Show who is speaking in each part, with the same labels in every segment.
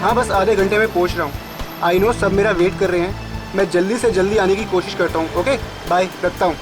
Speaker 1: हाँ बस आधे घंटे में पहुँच रहा हूँ। आई नो सब मेरा वेट कर रहे हैं। मैं जल्दी से जल्दी आने की कोशिश करता हूँ। ओके बाय, रखता हूँ।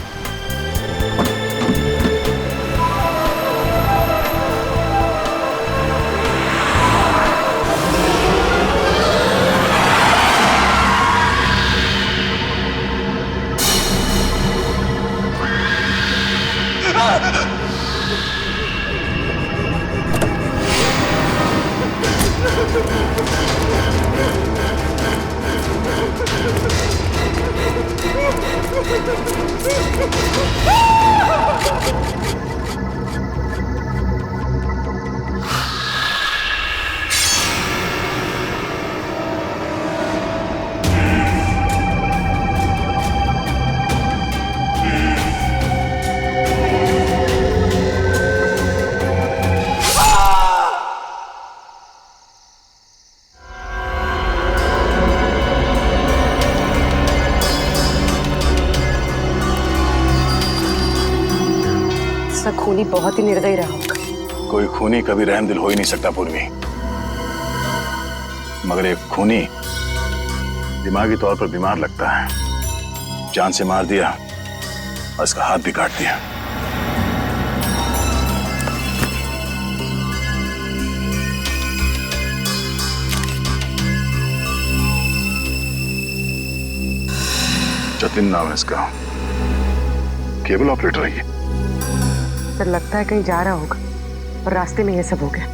Speaker 2: खूनी बहुत ही निर्दयी रहा होगा।
Speaker 3: कोई खूनी कभी रहमदिल हो ही नहीं सकता पूर्वी, मगर एक खूनी दिमागी तौर पर बीमार लगता है। जान से मार दिया और इसका हाथ भी काट दिया। जतिन नाम है इसका, केबल ऑपरेटर है ये।
Speaker 2: सर लगता है कहीं जा रहा होगा और रास्ते में ये सब हो गया।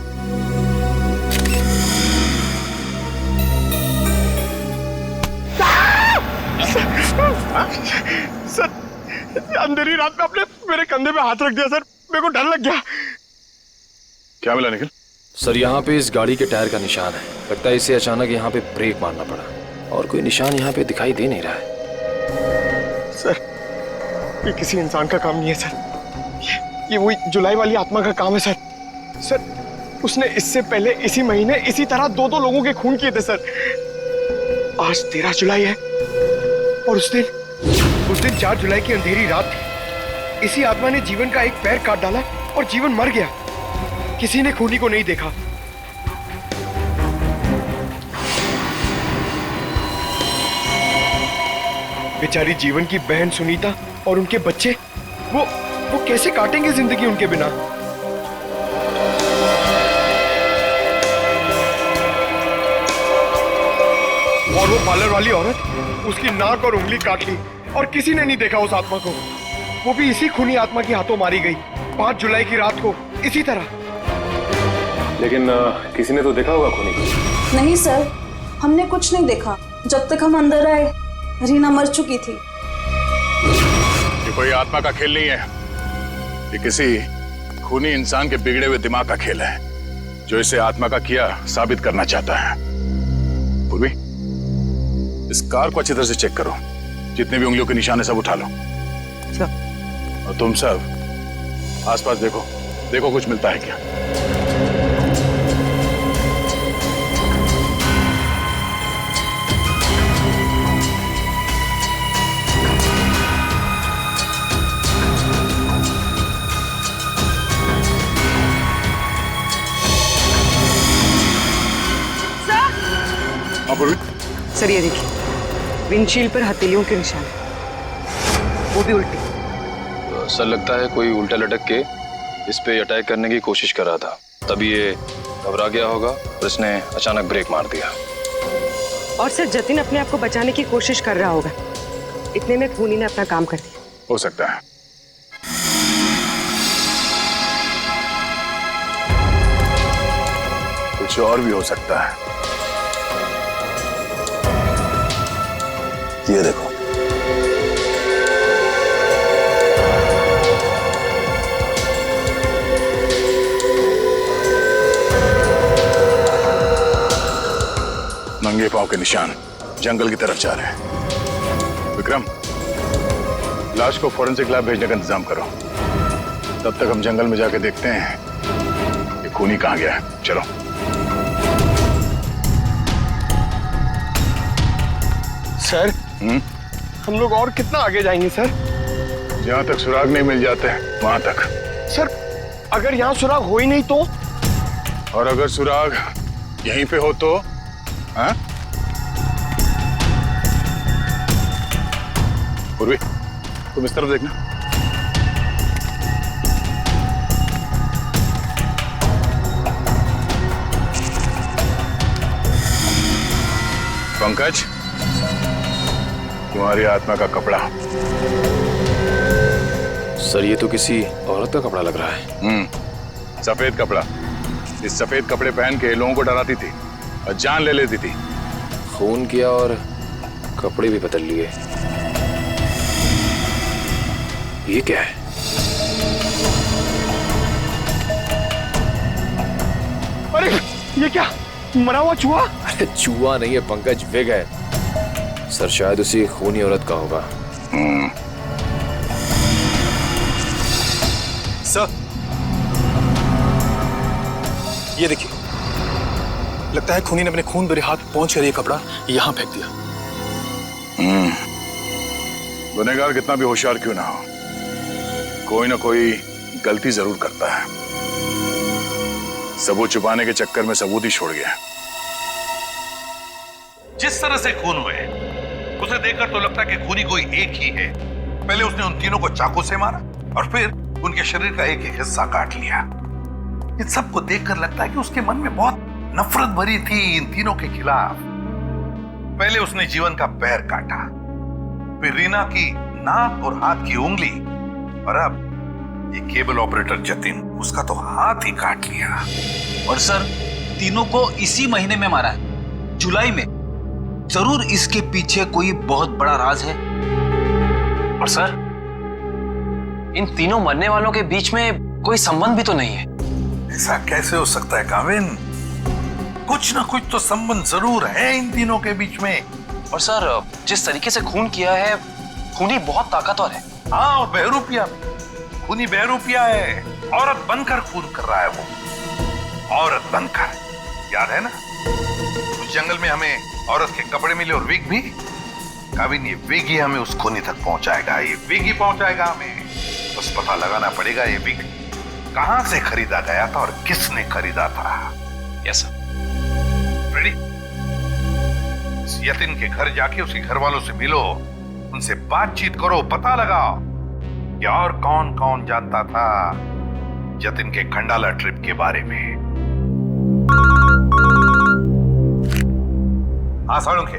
Speaker 4: सर अंधेरी रात में आपने मेरे कंधे पे हाथ रख दिया सर, मेरे को डर लग गया।
Speaker 3: क्या मिला निखिल?
Speaker 5: सर यहाँ पे इस गाड़ी के टायर का निशान है। लगता है इसे अचानक यहाँ पे ब्रेक मारना पड़ा और कोई निशान यहाँ पे दिखाई दे नहीं रहा है।
Speaker 4: सर ये किसी इंसान का काम नहीं है सर, ये वही जुलाई वाली आत्मा का काम है सर। सर उसने इससे पहले इसी महीने इसी तरह दो लोगों के खून किए थे सर। आज 13 जुलाई है और उस दिन 4 जुलाई की अंधेरी रात थी। इसी आत्मा ने जीवन का एक पैर काट डाला और जीवन मर गया। किसी ने खूनी को नहीं देखा। बेचारी जीवन की बहन सुनीता और उनके बच्चे, वो कैसे काटेंगे जिंदगी उनके बिना। और वो पार्लर वाली औरत, उसकी नाक और उंगली काट ली और किसी ने नहीं देखा उस आत्मा को। वो भी इसी खूनी आत्मा के हाथों मारी गई 5 जुलाई की रात को इसी तरह।
Speaker 5: लेकिन किसी ने तो देखा होगा खूनी को।
Speaker 6: नहीं सर, हमने कुछ नहीं देखा। जब तक हम अंदर आए रीना मर चुकी थी।
Speaker 3: ये कोई आत्मा का खेल नहीं है, ये किसी खूनी इंसान के बिगड़े हुए दिमाग का खेल है जो इसे आत्मा का किया साबित करना चाहता है। पूर्वी इस कार को अच्छी तरह से चेक करो, जितने भी उंगलियों के निशान है सब उठा लो। और तुम सब आसपास देखो कुछ मिलता है क्या।
Speaker 2: सर ये देखिए, विंडशील्ड पर हथेलियों के निशान, वो भी उल्टी।
Speaker 5: तो सर लगता है कोई उल्टा लटक के इस पे अटैक करने की कोशिश कर रहा था, तभी ये घबरा गया होगा और इसने अचानक ब्रेक मार दिया।
Speaker 2: और सर जतिन अपने आप को बचाने की कोशिश कर रहा होगा, इतने में खूनी ने अपना काम कर दिया।
Speaker 3: हो सकता है। कुछ और भी हो सकता है। ये देखो, नंगे पांव के निशान जंगल की तरफ जा रहे हैं। विक्रम, लाश को फोरेंसिक लैब भेजने का इंतजाम करो। तब तक हम जंगल में जाके देखते हैं ये खूनी कहां गया है। चलो।
Speaker 4: सर हम लोग और कितना आगे जाएंगे सर?
Speaker 3: जहां तक सुराग नहीं मिल जाते वहां तक।
Speaker 4: सर अगर यहाँ सुराग हो ही नहीं तो?
Speaker 3: और अगर सुराग यहीं पे हो तो हाँ? पूर्वी, तुम इस तरफ देखना। पंकज, तुम्हारी आत्मा का कपड़ा।
Speaker 5: सर ये तो किसी औरत का कपड़ा लग रहा है।
Speaker 3: सफेद कपड़ा। इस सफेद कपड़े पहन के लोगों को डराती थी और जान ले लेती थी।
Speaker 5: खून किया और कपड़े भी बदल लिए। ये क्या है?
Speaker 4: अरे ये क्या, मरा हुआ चूहा?
Speaker 5: अरे चूहा नहीं है पंकज, विग है। सर शायद उसी खूनी औरत का होगा।
Speaker 7: सर ये देखिए, लगता है खूनी ने अपने खून भरे हाथ पहुंच कर ये कपड़ा यहां फेंक दिया।
Speaker 3: गुनहगार कितना भी होशियार क्यों ना हो, कोई ना कोई गलती जरूर करता है। सबूत छुपाने के चक्कर में सबूत ही छोड़ गया।
Speaker 8: जिस तरह से खून हुए उसे देखकर तो लगता है कि खूनी कोई एक ही है। पहले उसने उन तीनों को चाकू से मारा और फिर उनके शरीर का एक एक हिस्सा काट लिया। इन सबको देखकर लगता है कि उसके मन में बहुत नफरत भरी थी इन तीनों के खिलाफ। पहले उसने जीवन का पैर काटा, फिर रीना की नाक और हाथ की उंगली, और अब ये केबल ऑपरेटर जतिन, उसका तो हाथ ही काट लिया।
Speaker 9: और सर तीनों को इसी महीने में मारा है, जुलाई में। जरूर इसके पीछे कोई बहुत बड़ा राज है।
Speaker 10: और सर इन तीनों मरने वालों के बीच में कोई संबंध भी तो नहीं है।
Speaker 8: ऐसा कैसे हो सकता है काविन? कुछ ना कुछ तो संबंध जरूर है इन तीनों के बीच में।
Speaker 10: और सर जिस तरीके से खून किया है, खूनी बहुत ताकतवर है।
Speaker 8: हाँ, और बहरूपिया, खूनी बहरूपिया है। औरत बनकर खून कर रहा है वो, औरत बनकर। याद है ना उस जंगल में हमें औरत के कपड़े मिले और विग भी। काविन ये विग ही हमें उस खूनी तक पहुंचाएगा, ये विग ही पहुंचाएगा हमें। बस पता लगाना पड़ेगा ये विग कहां से खरीदा गया था और किसने खरीदा था।
Speaker 10: Yes sir.
Speaker 8: रेडी? यतिन के घर जाके उसके घर वालों से मिलो, उनसे बातचीत करो, पता लगाओ कि और कौन कौन जानता था जतिन के खंडाला ट्रिप के बारे में। हाँ Salunkhe,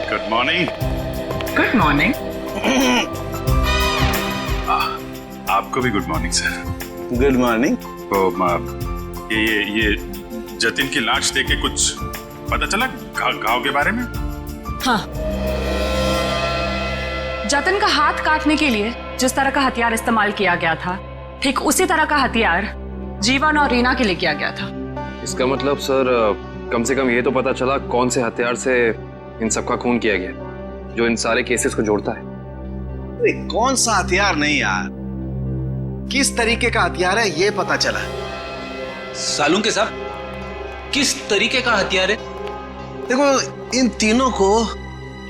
Speaker 3: good morning.
Speaker 11: Good morning.
Speaker 3: आपको भी good morning sir.
Speaker 7: Good morning.
Speaker 3: तो ये जतिन की लाश देख के कुछ पता चला घाव के बारे में?
Speaker 11: हाँ, जतिन का हाथ काटने के लिए जिस तरह का हथियार इस्तेमाल किया गया था, ठीक उसी तरह का हथियार जीवन और रीना के लिए किया गया था।
Speaker 5: इसका मतलब सर कम से कम ये तो पता चला कौन से हथियार से इन सबका खून किया गया, जो इन सारे केसेस को जोड़ता है।
Speaker 12: अरे कौन सा हथियार नहीं यार, किस तरीके का हथियार है ये पता चला।
Speaker 9: सालुंखे साहब, किस तरीके का हथियार है?
Speaker 12: देखो इन तीनों को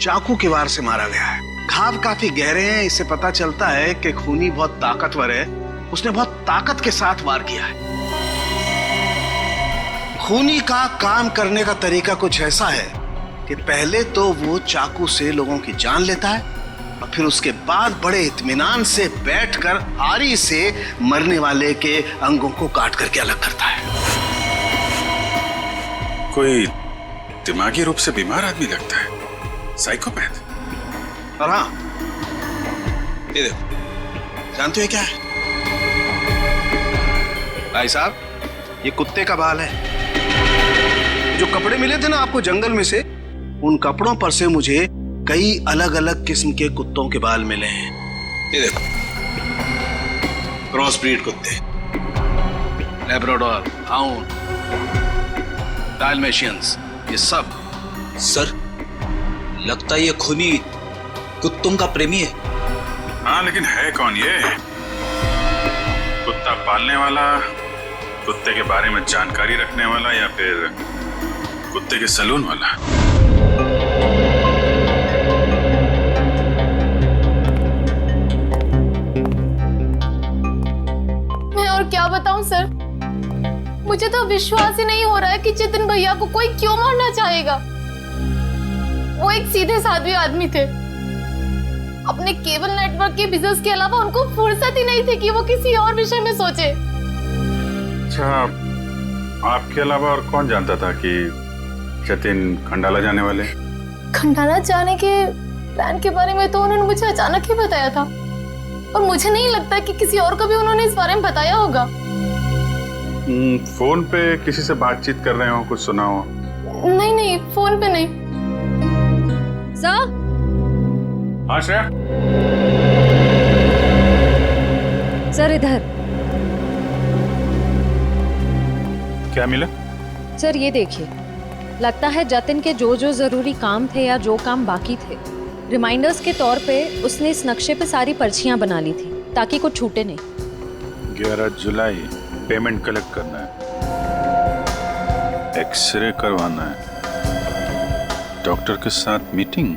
Speaker 12: चाकू के वार से मारा गया है। घाव काफी गहरे हैं, इससे पता चलता है कि खूनी बहुत ताकतवर है, उसने बहुत ताकत के साथ वार किया है। खूनी का काम करने का तरीका कुछ ऐसा है कि पहले तो वो चाकू से लोगों की जान लेता है और फिर उसके बाद बड़े इत्मीनान से बैठकर आरी से मरने वाले के अंगों को काट करके अलग करता है।
Speaker 3: कोई दिमागी रूप से बीमार आदमी लगता है, साइकोपैथ।
Speaker 12: और हाँ, ये देखो, जानते हो क्या है भाई साहब? ये कुत्ते का बाल है। जो कपड़े मिले थे ना आपको जंगल में से, उन कपड़ों पर से मुझे कई अलग अलग किस्म के कुत्तों के बाल मिले हैं। ये देखो, क्रॉस ब्रीड कुत्ते, लैब्राडोर, हाउंड, डाल्मेशियंस, ये सब।
Speaker 9: सर लगता है ये खूनी कुत्तों का प्रेमी है।
Speaker 3: हाँ, लेकिन है कौन ये? कुत्ता पालने वाला कुत्ते के बारे में जानकारी रखने वाला या फिर कुत्ते के सलून वाला?
Speaker 13: मैं और क्या बताऊं सर, मुझे तो विश्वास ही नहीं हो रहा है कि जितिन भैया को कोई क्यों मारना चाहेगा। वो एक सीधे साधे आदमी थे। अपने केबल नेटवर्क के बिजनेस के अलावा उनको फुर्सत ही नहीं थी कि वो किसी और विषय में सोचे।
Speaker 3: अच्छा, आपके अलावा और कौन जानता था कि जतिन खंडाला जाने वाले?
Speaker 13: खंडाला जाने के प्लान के बारे में तो उन्होंने मुझे अचानक ही बताया था, और मुझे नहीं लगता कि किसी और को भी उन्होंने इस बारे में बताया होगा।
Speaker 3: फोन पे किसी से बातचीत कर रहे हो, कुछ सुना हो?
Speaker 13: नहीं नहीं, फोन पे नहीं।
Speaker 11: सर?
Speaker 3: हाँ श्रेया?
Speaker 11: सर इधर।
Speaker 3: क्या मिला?
Speaker 11: सर ये देखिए, लगता है जतिन के जो जो जरूरी काम थे या जो काम बाकी थे, रिमाइंडर्स के तौर पे उसने इस नक्शे पे सारी पर्चियां बना ली थी ताकि कुछ छूटे नहीं।
Speaker 3: 11 जुलाई पेमेंट कलेक्ट करना है, एक्सरे करवाना है, डॉक्टर के साथ मीटिंग,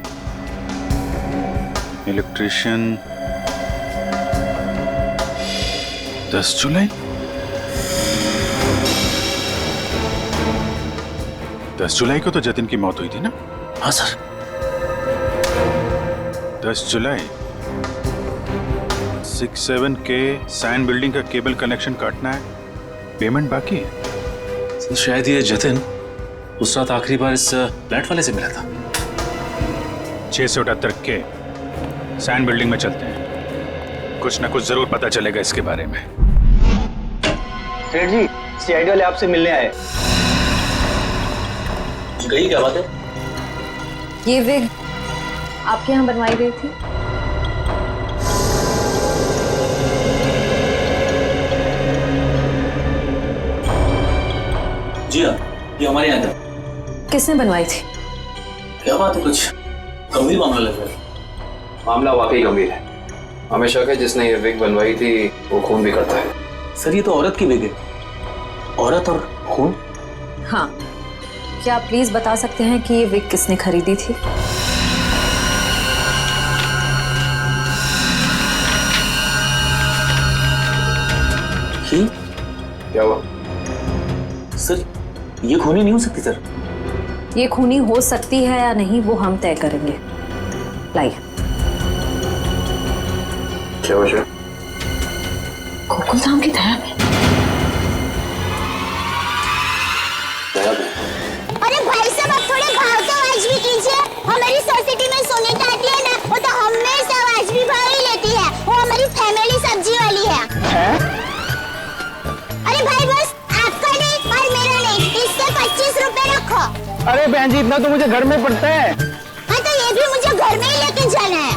Speaker 3: इलेक्ट्रिशियन 10 जुलाई। 10 जुलाई को तो जतिन की मौत हुई थी ना?
Speaker 10: हाँ सर।
Speaker 3: 10 जुलाई 67 के सैन बिल्डिंग का केबल कनेक्शन काटना है, पेमेंट बाकी है।
Speaker 10: सर शायद ये जतिन उस रात आखिरी बार इस फ्लैट वाले से मिला था।
Speaker 3: 678 के सैन बिल्डिंग में चलते हैं, कुछ ना कुछ जरूर पता चलेगा इसके बारे में।
Speaker 14: सेठ जी, सीआईडी वाले आपसे मिलने आए।
Speaker 10: गई क्या बात है?
Speaker 11: ये विग आपके यहाँ बनवाई गई थी?
Speaker 10: जी हाँ, ये हमारे यहाँ था।
Speaker 11: किसने बनवाई थी?
Speaker 10: क्या बात है, कुछ गंभीर मामला लग रहा है।
Speaker 5: मामला वाकई गंभीर है। हमें शक है जिसने ये विग बनवाई थी वो खून भी करता है।
Speaker 10: सर ये तो औरत की विग है। औरत और खून?
Speaker 11: हाँ, क्या आप प्लीज बता सकते हैं कि ये विग किसने खरीदी थी?
Speaker 5: क्या हुआ?
Speaker 10: सर ये खूनी नहीं हो सकती सर।
Speaker 11: ये खूनी हो सकती है या नहीं वो हम तय करेंगे। लाइए।
Speaker 5: क्या वजह?
Speaker 11: गोकुल धाम की दया में।
Speaker 13: अरे भाई साहब, आप थोड़े भाव तो आवाज भी कीजिए। हमारी सोसाइटी में सुनीता आती है ना, वो तो हमेशा आवाज भी भाव ही लेती है। वो हमारी फैमिली सब्जी वाली है। अरे भाई बस आपका नहीं और मेरा नहीं, इससे 25 रुपए रखो।
Speaker 14: अरे बहन जी, इतना तो मुझे घर में पड़ता है।
Speaker 13: हाँ तो ये भी मुझे घर में ही लेके जाना है।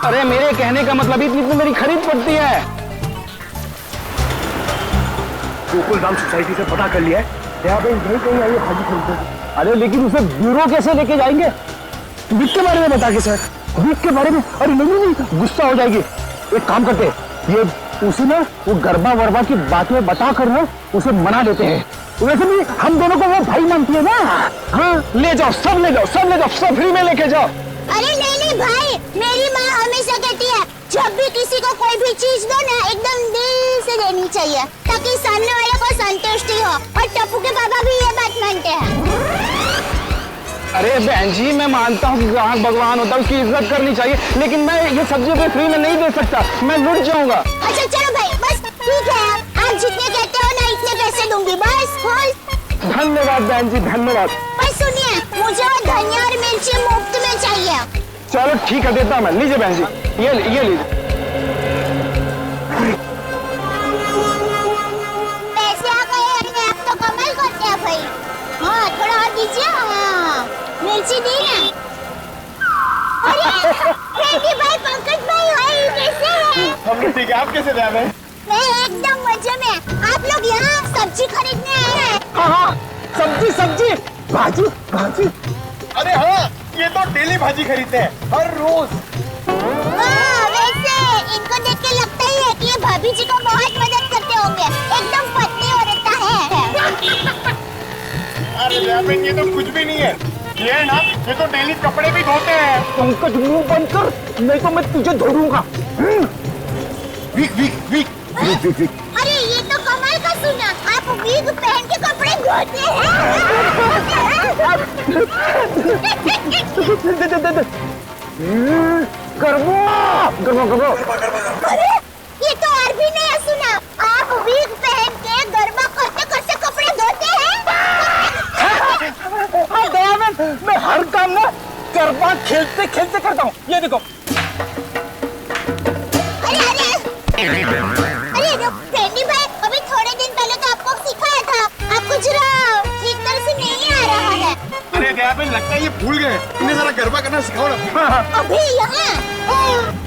Speaker 14: अरे मेरे कहने का मतलब इतनी तो मेरी खरीद पड़ती है।
Speaker 4: गोकुल धाम सोसाइटी से पता कर लिया है, यहाँ पे नहीं कहीं आइए भाजी खरीदते।
Speaker 14: अरे लेकिन उसे ब्यूरो कैसे लेके जाएंगे?
Speaker 4: विग के बारे में बता के सर। विग के बारे में? अरे नहीं, गुस्सा हो जाएगी। एक काम करते, ये उसे ना वो गरबा वरबा की बातें बता कर ना उसे मना देते हैं। वैसे भी हम दोनों को वो भाई मानती है ना। हाँ, ले जाओ, सब ले जाओ, सब ले जाओ, सब फ्री में लेके जाओ।
Speaker 13: अरे नहीं भाई, मेरी माँ हमेशा कहती है जब भी किसी को कोई भी चीज दो ना एकदम दिल से देनी चाहिए ताकि सामने वाले को संतुष्टि हो। और टप्पू के पापा भी ये बात मानते हैं।
Speaker 14: अरे बहन जी, मैं मानता हूँ कि ग्राहक भगवान होता है, उसकी इज्जत करनी चाहिए, लेकिन मैं ये सब्जी भी फ्री में नहीं दे सकता, मैं लुट जाऊंगा।
Speaker 13: अच्छा चलो भाई, बस ठीक है, आप जितने कहते हो ना इतने पैसे दूंगी बस।
Speaker 14: धन्यवाद बहन जी, धन्यवाद।
Speaker 13: बस सुनिए, मुझे धनिया और मिर्ची मुफ्त में चाहिए।
Speaker 14: चलो ठीक है, देता हूँ मैं। लीजिए बहन जी, ये लीजिए।
Speaker 13: पैसे आ गए, आप तो कमाल करते हैं भाई। हाँ थोड़ा और दीजिए। हाँ मिर्ची दी ना। अरे भाई, पंकज भाई, हाय कैसे हैं?
Speaker 4: हम ठीक है, आप कैसे रह रहे हैं?
Speaker 13: मैं एकदम मजे में। आप लोग यहाँ सब्जी खरीदने आए हैं?
Speaker 4: हाँ, सब्जी, भाजी। अरे हाँ, ये तो डेली भाजी खरीदते हैं, हर रोज।
Speaker 13: वैसे इनको देख के लगता ही है कि ये भाभी जी को बहुत मदद करते होंगे। एकदम पत्नी औरत है।
Speaker 4: अरे ये तो कुछ भी नहीं है, ये है ना, ये तो डेली कपड़े भी धोते हैं।
Speaker 14: पंकज मुंह बंद कर, नहीं तो मैं तुझे धोऊंगा।
Speaker 4: वीक वीक वीक वीक वीक वीक।
Speaker 13: अरे ये तो कमाल का सुना, आप वीक पहन के कपड़े धोते हैं।
Speaker 14: गरबा गरबा गरबा।
Speaker 13: अरे ये तो और भी नहीं सुना, आप वीक पहन के गरबा करते करते कपड़े धोते हैं।
Speaker 14: हाँ दयानंद, मैं हर काम ना गरबा खेलते खेलते करता हूँ। ये देखो।
Speaker 13: अरे फ्रेंडी भाई, अभी थोड़े दिन पहले तो आपको सिखाया था, आपको जरा ठीक तरह से नहीं आ रहा है।
Speaker 4: अरे दयाबेन, लगता है ये भूल गए, इन्हें जरा गरबा करना सिखाओ ना।
Speaker 13: अभी यहाँ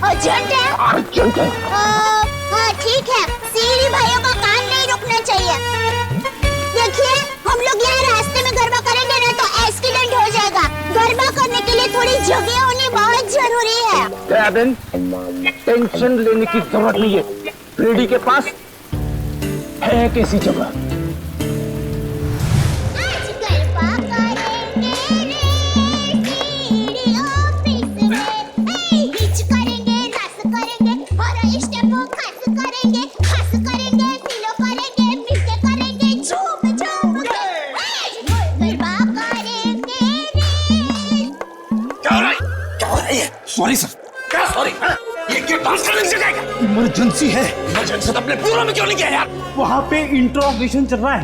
Speaker 13: अर्जेंट है।
Speaker 14: अर्जेंट है।
Speaker 13: हाँ ठीक है, सीढ़ी भाइयों का काम नहीं रुकना चाहिए। देखिए, हम लोग यहाँ रास्ते में गरबा करेंगे ना तो एक्सीडेंट हो जाएगा। गरबा करने के लिए थोड़ी जगह होनी बहुत जरूरी है।
Speaker 14: दयाबेन, टेंशन लेने की जरूरत नहीं है, फ्रेडी के पास है कैसी जगह।
Speaker 7: सॉरी सर, क्या सॉरी? ये क्यों डांस करने की जगह है? इमरजेंसी है। इमरजेंसी तो अपने ब्यूरो में क्यों नहीं किया यार?
Speaker 14: वहाँ पे इंट्रोगेशन चल रहा है,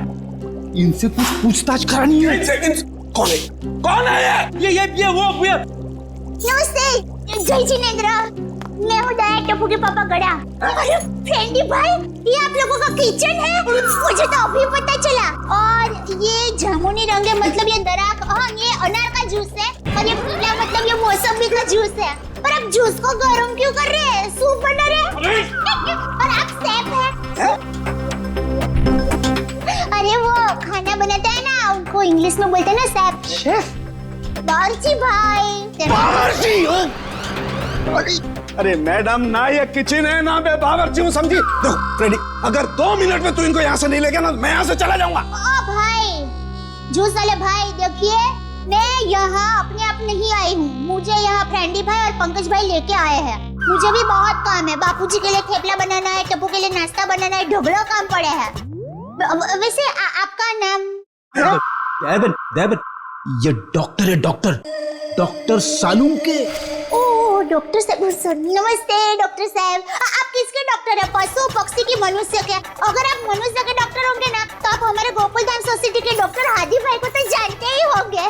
Speaker 14: इनसे कुछ पूछताछ करानी है।
Speaker 7: कौन है? कौन है ये?
Speaker 14: ये वो
Speaker 13: नमस्ते, जय जिनेंद्र। मैं हूँ दया टप्पू के पापा गड़ा। अरे फ्रेंडी भाई, ये आप लोगों का किचन है? मुझे तो अभी पता चला। और ये जामुनी रंग है, मतलब ये दराक, हाँ ये अनार का जूस है। और ये पीला मतलब ये मौसमी का जूस है। पर आप जूस को गरम क्यों कर रहे हैं? सूप बना रहे हैं? और आप शेफ हैं? अरे वो खाना बनाता है ना, उनको इंग्लिश में बोलते हैं ना शेफ।
Speaker 4: शेफ?
Speaker 13: बावर्ची भाई।
Speaker 4: बावर्ची? अरे मैडम, ना ये किचन है ना मैं बावर्ची हूँ, समझी? देखो फ्रेडी, अगर 2 मिनट में तू इनको यहाँ से नहीं ले गया ना, मैं यहाँ से चला जाऊंगा।
Speaker 13: ओ भाई, जूस वाले भाई, देखिए मैं यहाँ अपने आप नहीं आई हूँ, मुझे यहाँ फ्रेंडी भाई और पंकज भाई लेके आए हैं। मुझे भी बहुत काम है, बापूजी के लिए थेपला बनाना है, टप्पू के लिए नाश्ता बनाना है, ढोकला काम पड़े हैं। वैसे आपका नाम?
Speaker 7: दयाबेन, ये डॉक्टर है, डॉक्टर सालूम के।
Speaker 13: ओह डॉक्टर साहब, नमस्ते डॉक्टर साहब। आप किसके डॉक्टर है, पशु पक्षी की मनुष्य के? अगर आप मनुष्य के डॉक्टर होंगे ना तो आप हमारे गोकुल धाम सोसाइटी के डॉक्टर हादी भाई को तो जानते ही होंगे।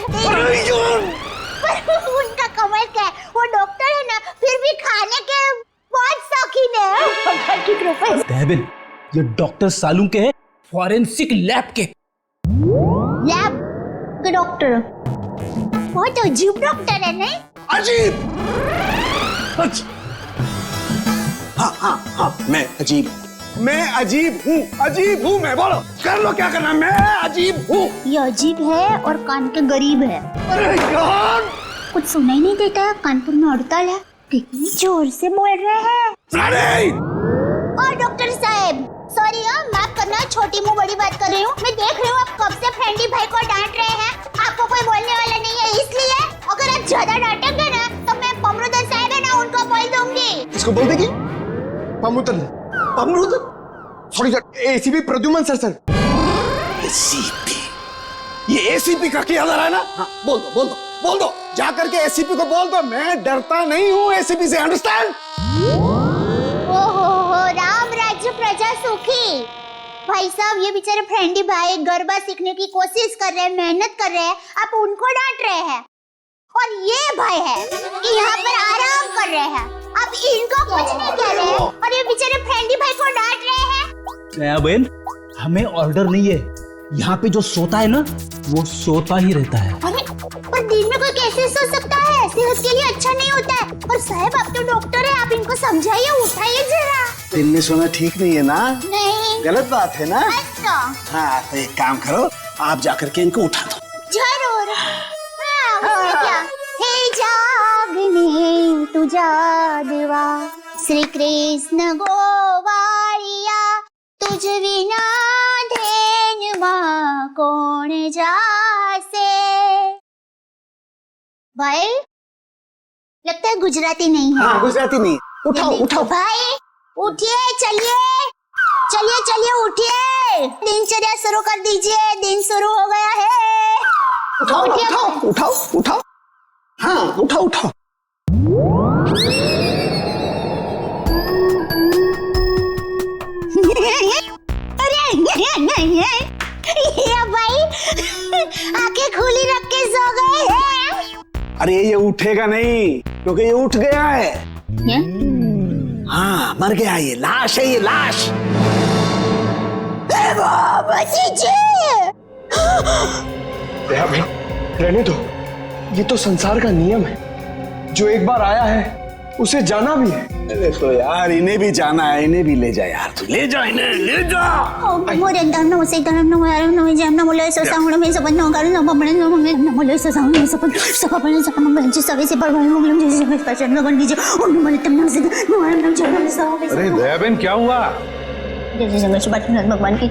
Speaker 13: पर उनका कमाल क्या है, वो डॉक्टर है ना फिर भी खाने के बहुत शौकीन है। भगवान की कृपा।
Speaker 7: दयाबेन, ये डॉक्टर सालूम के फॉरेंसिक लैब के।
Speaker 13: लैब के डॉक्टर? बहुत अजीब डॉक्टर है नहीं?
Speaker 12: अजीब? हाँ, मैं अजीब हूँ, मैं बोलो, कर लो क्या करना, मैं अजीब हूँ।
Speaker 13: ये अजीब है और कान के गरीब है।
Speaker 12: अरे यार,
Speaker 13: कुछ सुनाई नहीं देता, कानपुर में हड़ताल है, कितनी जोर से बोल रहे हैं। और डॉक्टर साहब, सॉरी माफ करना, छोटी मुंह बड़ी बात कर रही हूँ। मैं देख रही हूँ आप कब से फ्रेंडी भाई को डांट रहे हैं, आपको कोई बोलने वाला नहीं है, इसलिए अगर आप ज्यादा डांटेंगे ना तो मैं पमरुदन साहब है ना उनको बोल दूंगी।
Speaker 4: इसको बोल देगी? पमरुदन? Sorry sir, ACP Pradyuman sir.
Speaker 12: ACP? ये एसीपी का क्या है ना? हाँ, बोल दो, जा करके एसीपी को बोल दो, मैं डरता नहीं हूँ एसीपी से, अंडरस्टैंड?
Speaker 13: ओहो, राम राज्य प्रजा सुखी। भाई साहब, ये बेचारे फ्रेंडी भाई गरबा सीखने की कोशिश कर रहे हैं, मेहनत कर रहे हैं, आप उनको डांट रहे हैं। और ये भाई है कि यहाँ पर आराम कर रहे हैं, आप इनको कुछ नहीं कह रहे हैं और ये बेचारे फ्रेंडी भाई को डांट रहे हैं।
Speaker 7: दयाबेन, हमें ऑर्डर नहीं है, यहाँ पे जो सोता है ना वो सोता ही रहता है।
Speaker 13: अरे पर दिन में कोई कैसे सो सकता है, सेहत के लिए अच्छा नहीं होता है। और साहब आप तो डॉक्टर है, आप इनको समझाइए, उठाइए जरा।
Speaker 12: दिन में सोना ठीक नहीं है ना?
Speaker 13: नहीं,
Speaker 12: गलत बात है ना?
Speaker 13: अच्छा।
Speaker 12: हाँ, तो एक काम करो, आप जाकर के इनको उठा दो।
Speaker 13: जरूर। हाँ, उसमें क्या? हे जागने तू जागवा, श्री कृष्ण गोवालिया, तुझ विना धेनुमा कोण जा
Speaker 15: भाई लगता है गुजराती नहीं है।
Speaker 12: हाँ गुजराती नहीं। उठाओ उठाओ
Speaker 15: भाई, उठिए, चलिए चलिए चलिए, उठिए, दिनचर्या शुरू कर दीजिए, दिन शुरू हो गया है।
Speaker 12: उठाओ उठाओ उठाओ उठाओ, हाँ उठाओ उठाओ।
Speaker 15: ये भाई आंखें खुली रख के सो गए हैं।
Speaker 12: अरे ये उठेगा नहीं क्योंकि ये उठ गया है। हाँ मर गया, ये लाश है, ये लाश।
Speaker 4: रहने दो, ये तो संसार का नियम है, जो एक बार आया है उसे जाना भी है।
Speaker 12: देखो यार, इन्हें भी जाना है, इन्हें भी ले जा यार, तू ले जा इन्हें, ले जा।
Speaker 8: अरे दयाबेन क्या हुआ?
Speaker 15: भगवान की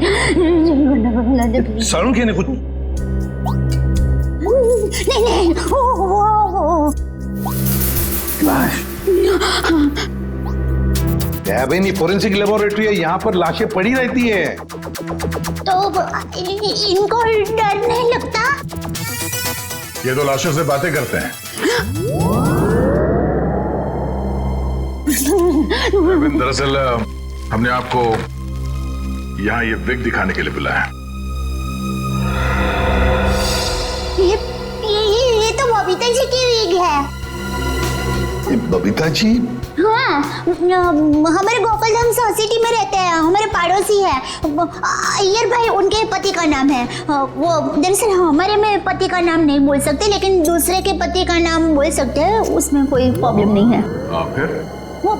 Speaker 8: सारुण ने कुछ
Speaker 15: नहीं,
Speaker 8: दयाबेन, ये फोरेंसिक लेबोरेटरी है, यहाँ पर लाशें पड़ी रहती है।
Speaker 15: तो इनको डर नहीं लगता?
Speaker 3: ये तो लाशों से बातें करते हैं। दरअसल हमने आपको यहाँ ये विग दिखाने के लिए बुलाया।
Speaker 15: ये तो बबीता जी की विग है।
Speaker 8: बबीता जी?
Speaker 15: हाँ, हमारे गोकुलधाम सोसाइटी में रहते हैं, हमारे पड़ोसी है। अय्यर भाई उनके पति का नाम है। वो दरअसल हमारे में पति का नाम नहीं बोल सकते, लेकिन दूसरे के पति का नाम बोल सकते हैं, उसमें कोई प्रॉब्लम नहीं है।
Speaker 3: फिर
Speaker 15: वो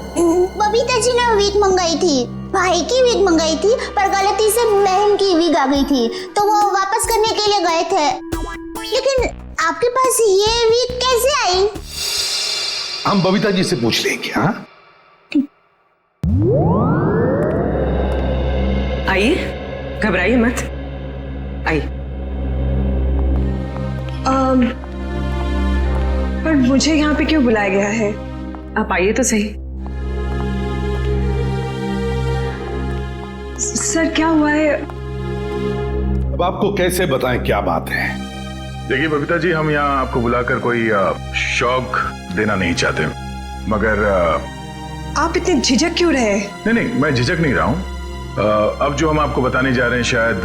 Speaker 15: बबीता जी ने विग मंगाई थी, भाई की विग मंगाई थी, पर गलती से बहन की विग आ गई थी, तो वो वापस करने के लिए गए थे। लेकिन आपके पास ये विग कैसे आई?
Speaker 8: हम बबीता जी से पूछ लेंगे। हाँ
Speaker 2: आइए, घबराइए मत, आइए। पर मुझे यहाँ पे क्यों बुलाया गया है? आप आइए तो सही। सर क्या हुआ है?
Speaker 8: अब आपको कैसे बताएं क्या बात है?
Speaker 3: देखिए बबीता जी, हम यहाँ आपको बुलाकर कोई शौक देना नहीं चाहते, मगर
Speaker 2: आप इतने झिझक क्यों रहे?
Speaker 3: नहीं, मैं झिझक नहीं रहा हूँ। अब जो हम आपको बताने जा रहे हैं, शायद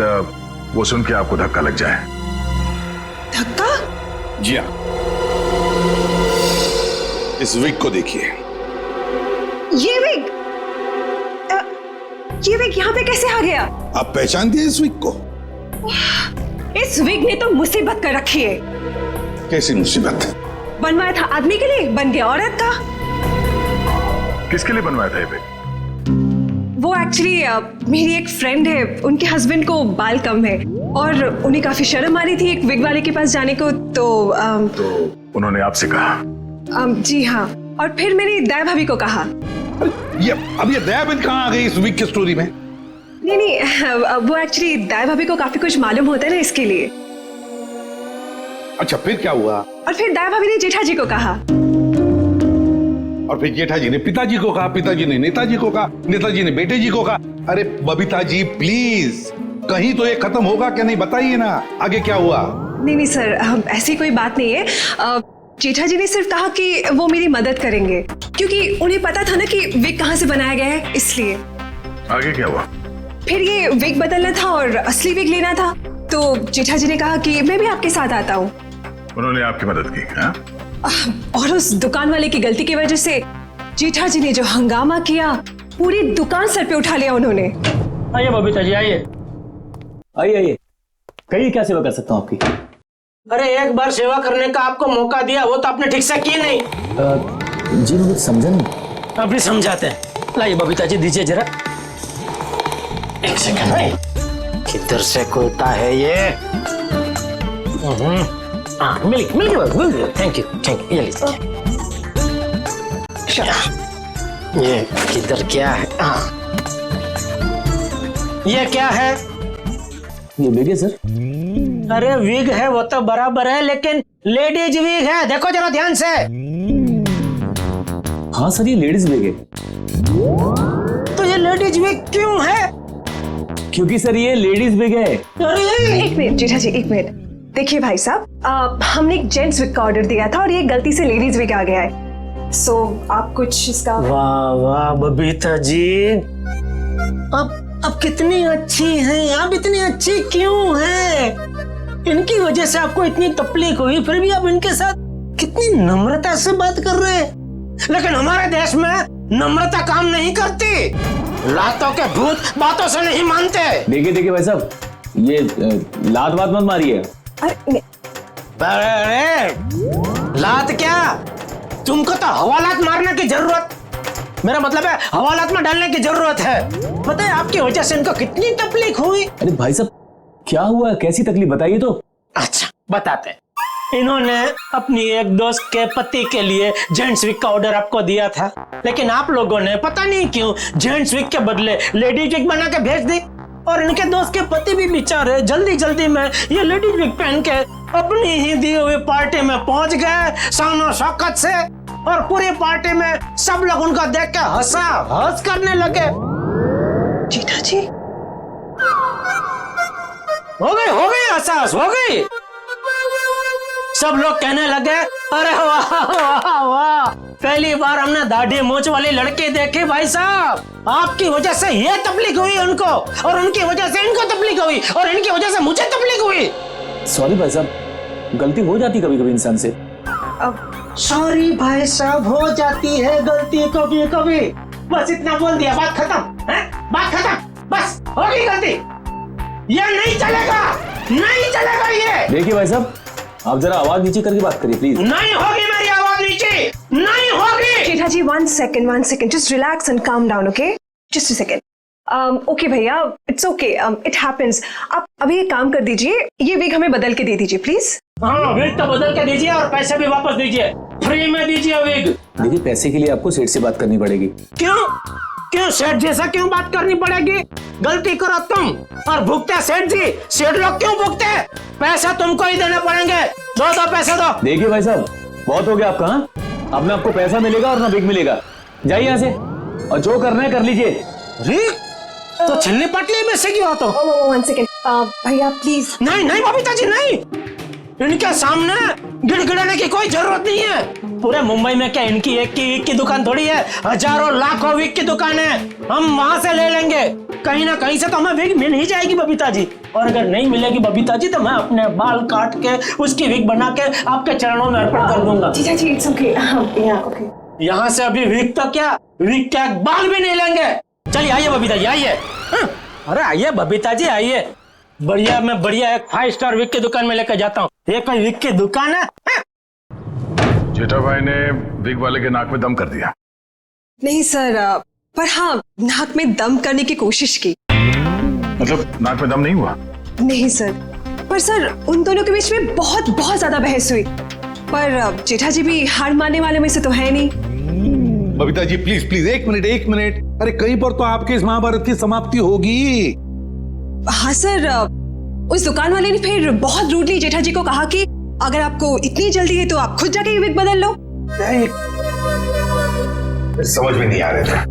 Speaker 3: वो सुन के आपको धक्का लग जाए।
Speaker 2: धक्का?
Speaker 8: जी हाँ, इस विग को देखिए।
Speaker 2: ये विग यहाँ पे कैसे आ गया?
Speaker 8: आप पहचान दिए इस विग को?
Speaker 2: इस विग ने तो मुसीबत कर रखी है।
Speaker 8: कैसी मुसीबत?
Speaker 2: बनवाया था आदमी के लिए, बन गया औरत का।
Speaker 3: किसके लिए बनवाया था ये विग?
Speaker 2: वो एक्चुअली मेरी एक फ्रेंड है, उनके हस्बैंड को बाल कम है और उन्हें काफी शर्म आ रही थी एक विग वाले के पास जाने को, तो
Speaker 3: उन्होंने आपसे कहा?
Speaker 2: जी हाँ, और फिर मैंने दया भाभी को कहा।
Speaker 8: ये दया बहन कहाँ आ गई इस विग की स्टोरी में?
Speaker 2: नहीं, वो एक्चुअली दया भाभी को काफी कुछ मालूम होता है ना, इसके लिए।
Speaker 8: अच्छा, फिर क्या हुआ?
Speaker 2: और फिर दया भाभी ने जेठा जी को कहा,
Speaker 8: और फिर जेठा जी ने पिताजी को कहा, पिताजी ने नेताजी को कहा, नेताजी ने बेटे जी को कहा। अरे बबीता जी प्लीज, कहीं तो ये खत्म होगा क्या? नहीं बताइए ना, आगे क्या हुआ?
Speaker 2: नहीं सर, ऐसी कोई बात नहीं है। जेठा जी ने सिर्फ कहा कि वो मेरी मदद करेंगे, क्योंकि उन्हें पता था ना कि विग कहाँ से बनाया गया है, इसलिए।
Speaker 3: आगे क्या हुआ?
Speaker 2: फिर ये विग बदलना था और असली विग लेना था, तो जेठा जी ने कहा कि मैं भी आपके साथ आता हूँ।
Speaker 3: उन्होंने आपकी मदद की? हाँ?
Speaker 2: और उस दुकान वाले की गलती की वजह से जेठा जी ने जो हंगामा किया, पूरी दुकान सर पे उठा लिया उन्होंने।
Speaker 16: आइए बबीता जी, आइए आइए, कहिए क्या सेवा कर सकता हूँ आपकी?
Speaker 14: अरे एक बार सेवा करने का आपको मौका दिया, वो तो आपने ठीक से की नहीं।
Speaker 16: जी मैं कुछ समझा नहीं।
Speaker 14: अभी समझाते हैं। लाइए बबीता जी, दीजिए जरा। एक सेकंड भाई, किधर से खुलता है ये? मिल गया। Thank you. ये लीजिए। ये किधर क्या है? ये क्या है?
Speaker 16: ये विग है सर।
Speaker 14: अरे विग है वो तो बराबर है, लेकिन
Speaker 7: लेडीज वीक है, देखो जरा ध्यान से।
Speaker 16: हाँ सर, ये लेडीज विग है।
Speaker 7: तो ये लेडीज वीक क्यों है?
Speaker 16: क्योंकि सर ये लेडीज विग है।
Speaker 2: एक मिनट जेठा जी, एक मिनट। देखिए भाई साहब, हमने एक जेंट्स विग का ऑर्डर दिया था और ये गलती से लेडीज विग आ गया है। सो आप कुछ इसका।
Speaker 7: वाह वाह बबीता जी, अब कितनी अच्छी हैं आप, इतनी अच्छी क्यों हैं? इनकी वजह से आपको इतनी तकलीफ हुई, फिर भी आप इनके साथ कितनी नम्रता से बात कर रहे हैं। लेकिन हमारे देश में नम्रता काम नहीं करती, लातों के भूत बातों से नहीं मानते।
Speaker 16: देखिए भाई साहब, ये लात बात मत मारिए।
Speaker 7: अरे लात क्या, तुमको तो हवालात मारने की जरूरत, मेरा मतलब है हवालात में डालने की जरूरत है। पता है आपकी वजह से इनको कितनी तकलीफ हुई।
Speaker 16: अरे भाई साहब क्या हुआ, कैसी तकलीफ बताइए तो।
Speaker 7: अच्छा बताते हैं। इन्होंने अपनी एक दोस्त के पति के लिए जेंट्स विग का ऑर्डर आपको दिया था, लेकिन आप लोगों ने पता नहीं क्यों जेंट्स विग के बदले लेडीज विग बना के भेज दी। और इनके दोस्त के पति भी बेचारे जल्दी जल्दी में ये लेडीज विग पहन के अपनी ही दी हुई पार्टी में पहुंच गए शान शौकत से, और पूरी पार्टी में सब लोग उनका देख के हंस करने लगे।
Speaker 2: जेठा जी
Speaker 7: हो गई हंस हो गई। सब लोग कहने लगे अरे वाह वाह वाह, पहली बार हमने दाढ़ी मूंछ वाली लड़की देखी भाई साहब। आपकी वजह से ये तकलीफ हुई उनको, और उनकी वजह से इनको तकलीफ हुई, और इनकी वजह से मुझे तकलीफ हुई।
Speaker 16: सॉरी भाई साहब, गलती हो जाती कभी कभी इंसान से।
Speaker 7: सॉरी भाई साहब, हो जाती है गलती कभी कभी, बस इतना बोल दिया, बात खत्म है, बात खत्म, बस हो गई गलती। ये नहीं चलेगा, नहीं चलेगा ये।
Speaker 16: देखिए भाई साहब, आप जरा आवाज नीचे करके बात करिए प्लीज।
Speaker 7: नहीं होगी मेरी आवाज नीचे, नहीं होगी।
Speaker 2: जेठा जी one second, just relax and calm down, okay? Just a second. Okay भैया, it's okay, it happens. आप अभी एक काम कर दीजिए, ये विग हमें बदल के दे दीजिए प्लीज।
Speaker 7: हाँ विग तो बदल के दीजिए और पैसे भी वापस दीजिए, फ्री में दीजिए विग।
Speaker 16: देखिए पैसे के लिए आपको सेठ से बात करनी पड़ेगी।
Speaker 7: क्यों सेठ जैसा क्यों बात करनी पड़ेगी? गलती करो तुम और भुगते सेठ जी, सेठ लोग क्यों भुगते? पैसा तुमको ही देने पड़ेंगे, दो पैसे दो।
Speaker 16: देखिए भाई साहब, बहुत हो गया आपका। हाँ, अब ना आपको पैसा मिलेगा और ना विग मिलेगा, जाइए यहाँ से, और जो करना है कर लीजिए।
Speaker 7: तो छिल्ली पटली में से क्यों तो?
Speaker 2: one second, भैया प्लीज।
Speaker 7: नहीं बबीता जी नहीं, इनके सामने गिड़गिड़ाने की कोई जरूरत नहीं है। पूरे मुंबई में क्या इनकी एक की दुकान थोड़ी है, हजारों लाखों विग की दुकान है, हम वहां से ले लेंगे। कहीं ना कहीं से तो हमें विग मिल ही जाएगी बबीता जी, और अगर नहीं मिलेगी बबीता जी तो मैं अपने बाल काट के उसकी विग बना के आपके चरणों में अर्पण कर दूंगा।
Speaker 2: जीजा जी इट्स ओके, ओके।
Speaker 7: यहाँ से अभी विग तो क्या, विग क्या बाल भी नहीं लेंगे। चलिए आइए बबीता जी आइए। अरे आइए बबीता जी आइए, बढ़िया मैं बढ़िया एक 5 स्टार विग की दुकान में लेकर जाता हूँ। ये कोई विग की दुकान है?
Speaker 3: जेठा भाई ने विग वाले के नाक में दम कर दिया।
Speaker 2: नहीं सर, पर हाँ नाक में दम करने की कोशिश की।
Speaker 3: मतलब नाक में दम नहीं हुआ?
Speaker 2: नहीं सर, पर सर उन दोनों के बीच में बहुत ज्यादा बहस हुई, पर जेठा जी भी हार मानने वाले में से तो है नहीं।
Speaker 8: बबीता जी प्लीज एक मिनट, अरे कहीं पर तो आपके इस महाभारत की समाप्ति होगी।
Speaker 2: हाँ सर, उस दुकान वाले ने फिर बहुत रूडली जेठा जी को कहा कि अगर आपको इतनी जल्दी है तो आप खुद जाके ये विग बदल लो।
Speaker 8: समझ में नहीं आ रहा था।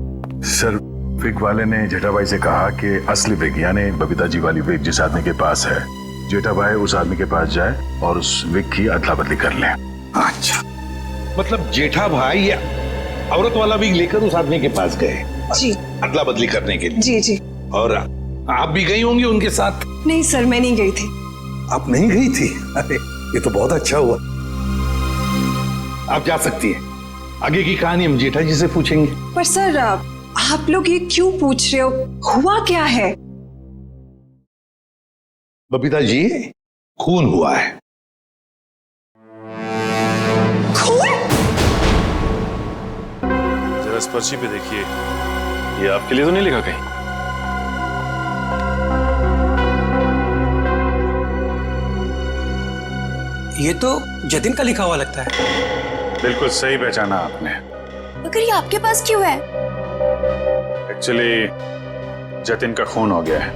Speaker 3: सर विग वाले ने जेठा भाई से कहा कि असली विग यानी बबीता जी वाली विग जिस आदमी के पास है, जेठा भाई उस आदमी के पास जाए और उस विग की अदला बदली कर ले।
Speaker 8: अच्छा, मतलब जेठा भाई या औरत वाला विग लेकर उस आदमी के पास गए
Speaker 2: जी,
Speaker 8: अदला बदली करने के लिए।
Speaker 2: जी जी।
Speaker 8: और आप भी गई होंगी उनके साथ?
Speaker 2: नहीं सर, मैं नहीं गई थी।
Speaker 8: आप नहीं गई थी? अरे ये तो बहुत अच्छा हुआ। आप जा सकती हैं, आगे की कहानी हम जेठा जी से पूछेंगे।
Speaker 2: पर सर आप लोग ये क्यों पूछ रहे हो, हुआ क्या है?
Speaker 8: बबीता जी खून हुआ है।
Speaker 2: खून?
Speaker 5: जरा इस पर्ची पे देखिए, ये आपके लिए तो नहीं लिखा कहीं?
Speaker 17: ये तो जतिन का लिखा हुआ लगता है।
Speaker 3: बिल्कुल सही पहचाना आपने।
Speaker 15: मगर ये आपके पास क्यों है?
Speaker 3: एक्चुअली जतिन का खून हो गया है।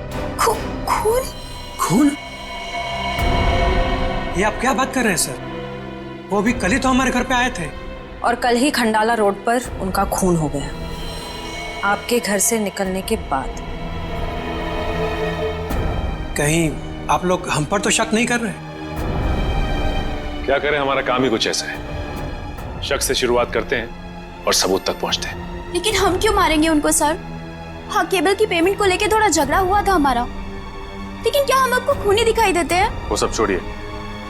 Speaker 17: खून? ये आप क्या बात कर रहे हैं सर? वो भी कल ही तो हमारे घर पे आए थे।
Speaker 11: और कल ही खंडाला रोड पर उनका खून हो गया, आपके घर से निकलने के बाद।
Speaker 17: कहीं आप लोग हम पर तो शक नहीं कर रहे?
Speaker 5: क्या करें, हमारा काम ही कुछ ऐसा है। शक से शुरुआत करते हैं और सबूत तक पहुंचते हैं।
Speaker 15: लेकिन हम क्यों मारेंगे उनको सर? हाँ, केबल की पेमेंट को लेके थोड़ा झगड़ा हुआ था हमारा, लेकिन क्या हम आपको खूनी दिखाई देते हैं?
Speaker 3: वो सब छोड़िए,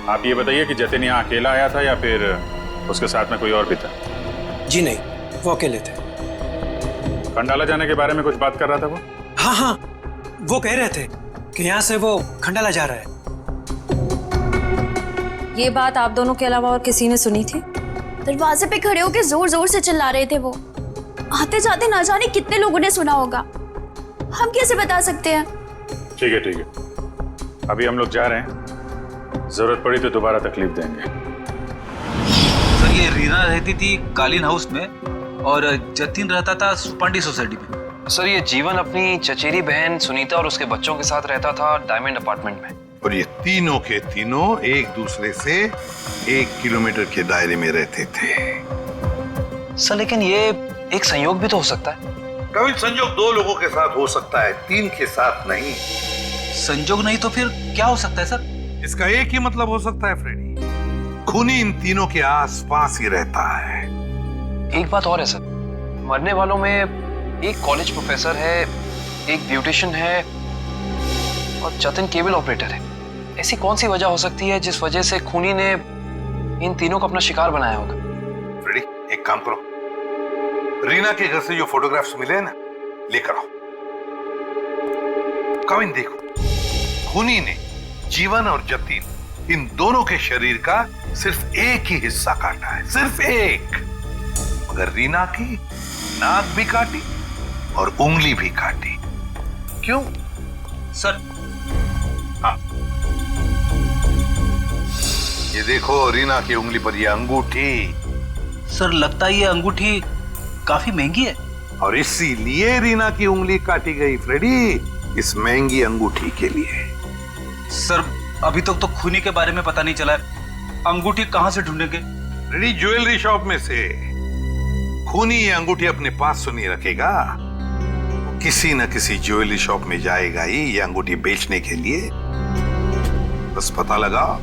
Speaker 3: आप ये बताइए कि जतिन यहाँ अकेला आया था या फिर उसके साथ में कोई और भी था?
Speaker 17: जी नहीं, वो अकेले थे।
Speaker 3: खंडाला जाने के बारे में कुछ बात कर रहा था वो?
Speaker 17: हाँ हाँ, वो कह रहे थे कि यहाँ से वो खंडाला जा रहा है।
Speaker 11: ये बात आप दोनों के अलावा और किसी ने सुनी थी?
Speaker 15: दरवाजे पे खड़े होकर जोर जोर से चिल्ला रहे थे वो। आते जाते ना जाने कितने लोगों ने सुना होगा, हम कैसे बता सकते हैं?
Speaker 3: ठीक है ठीक है, अभी हम लोग जा रहे हैं, जरूरत पड़ी तो दोबारा तकलीफ देंगे।
Speaker 9: सर, ये रीना रहती थी कालीन हाउस में और जतिन रहता था सुपांडी सोसाइटी में।
Speaker 10: सर, ये जीवन अपनी चचेरी बहन सुनीता और उसके बच्चों के साथ रहता था डायमंड अपार्टमेंट में।
Speaker 8: और ये तीनों के तीनों एक दूसरे से 1 किलोमीटर के दायरे में रहते थे।
Speaker 10: सर, लेकिन ये एक संयोग भी तो हो सकता है।
Speaker 8: कभी संयोग 2 लोगों के साथ हो सकता है, 3 के साथ नहीं।
Speaker 9: संयोग नहीं तो फिर क्या हो सकता है सर?
Speaker 8: इसका एक ही मतलब हो सकता है फ्रेडी, खूनी इन तीनों के आसपास ही रहता है।
Speaker 10: एक बात और है सर, मरने वालों में एक कॉलेज प्रोफेसर है, एक ब्यूटिशियन है और जतिन केबल ऑपरेटर है। ऐसी कौन सी वजह हो सकती है जिस वजह से खूनी ने इन तीनों को अपना शिकार बनाया होगा?
Speaker 8: फ्रेडी, एक काम करो, रीना के घर से जो फोटोग्राफ्स मिले हैं ना, लेकर आओ। कविन देखो, खूनी ने जीवन और जतिन इन दोनों के शरीर का सिर्फ एक ही हिस्सा काटा है, सिर्फ एक। मगर रीना की नाक भी काटी और उंगली भी काटी। क्यों
Speaker 9: सर?
Speaker 8: हाँ, ये देखो रीना की उंगली पर ये अंगूठी।
Speaker 9: सर, लगता है ये अंगूठी काफी महंगी है।
Speaker 8: और इसीलिए रीना की उंगली काटी गई फ्रेडी, इस महंगी अंगूठी के लिए।
Speaker 9: सर, अभी तक तो खूनी के बारे में पता नहीं चला है, अंगूठी कहां से ढूंढेंगे?
Speaker 8: फ्रेडी, ज्वेलरी शॉप में से। खूनी ये अंगूठी अपने पास तो नहीं रखेगा, वो किसी न किसी ज्वेलरी शॉप में जाएगा ही ये अंगूठी बेचने के लिए। बस पता लगाओ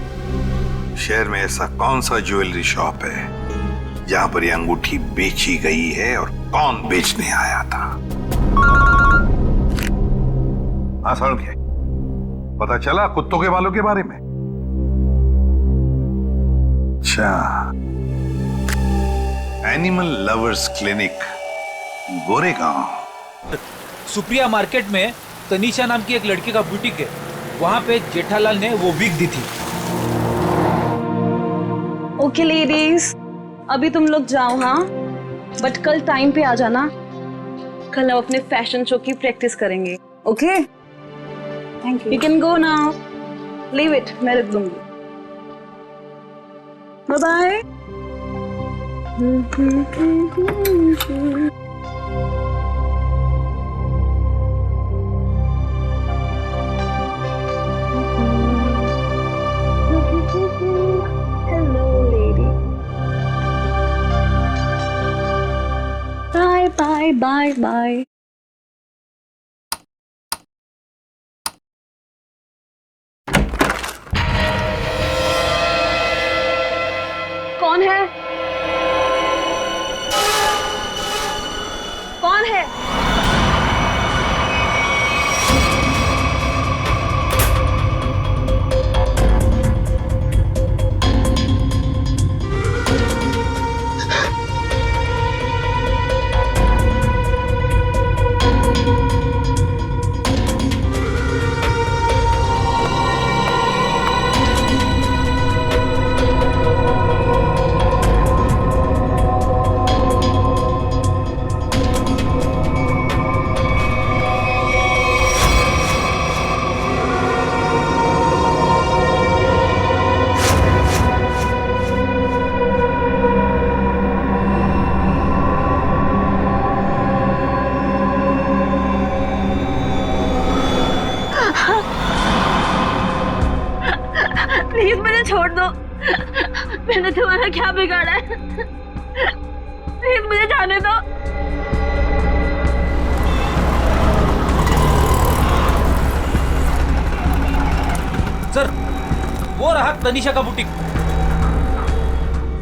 Speaker 8: शहर में ऐसा कौन सा ज्वेलरी शॉप है जहां पर ये अंगूठी बेची गई है और कौन बेचने आया था। हाँ सर, क्या पता चला कुत्तों के बालों के बारे में? अच्छा, animal lovers clinic, Goregaon.
Speaker 18: Supriya market में तनीषा नाम की एक लड़की का बुटीक है, वहां पे जेठालाल ने वो विग दी थी।
Speaker 6: ओके लेडीज, अभी तुम लोग जाओ, हाँ, बट कल टाइम पे आ जाना। कल हम अपने फैशन शो की प्रैक्टिस करेंगे। Okay, thank you. You can go now, leave it, मैं रख दूंगी। Bye bye. Bye, bye, bye. कौन है? कौन है? प्लीज मुझे छोड़ दो, मैंने तुम्हारा क्या बिगाड़ा है? प्लीज मुझे जाने दो।
Speaker 18: सर, वो रहा तनीषा का बुटीक।